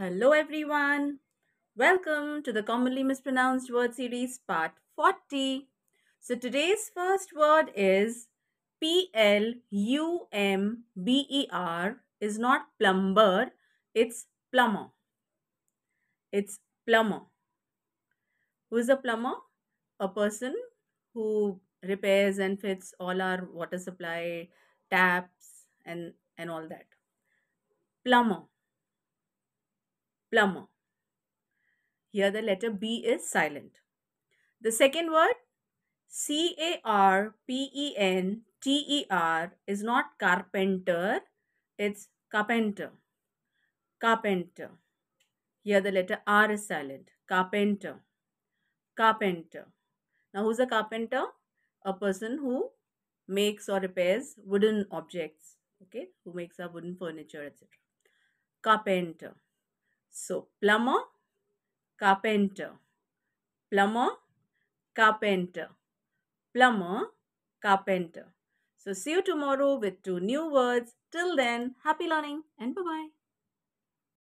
Hello everyone. Welcome to the commonly mispronounced word series part 40. So today's first word is PLUMBER is not plumber, it's plumber. It's plumber. Who is a plumber? A person who repairs and fits all our water supply, taps and all that. Plumber. Plumber. Here the letter B is silent. The second word CARPENTER is not carpenter, it's carpenter. Carpenter. Here the letter R is silent. Carpenter. Carpenter. Now who's a carpenter? A person who makes or repairs wooden objects. Okay, who makes our wooden furniture, etc. Carpenter. So plumber, carpenter. Plumber, carpenter. Plumber, carpenter. So see you tomorrow with two new words. Till then, happy learning and bye-bye.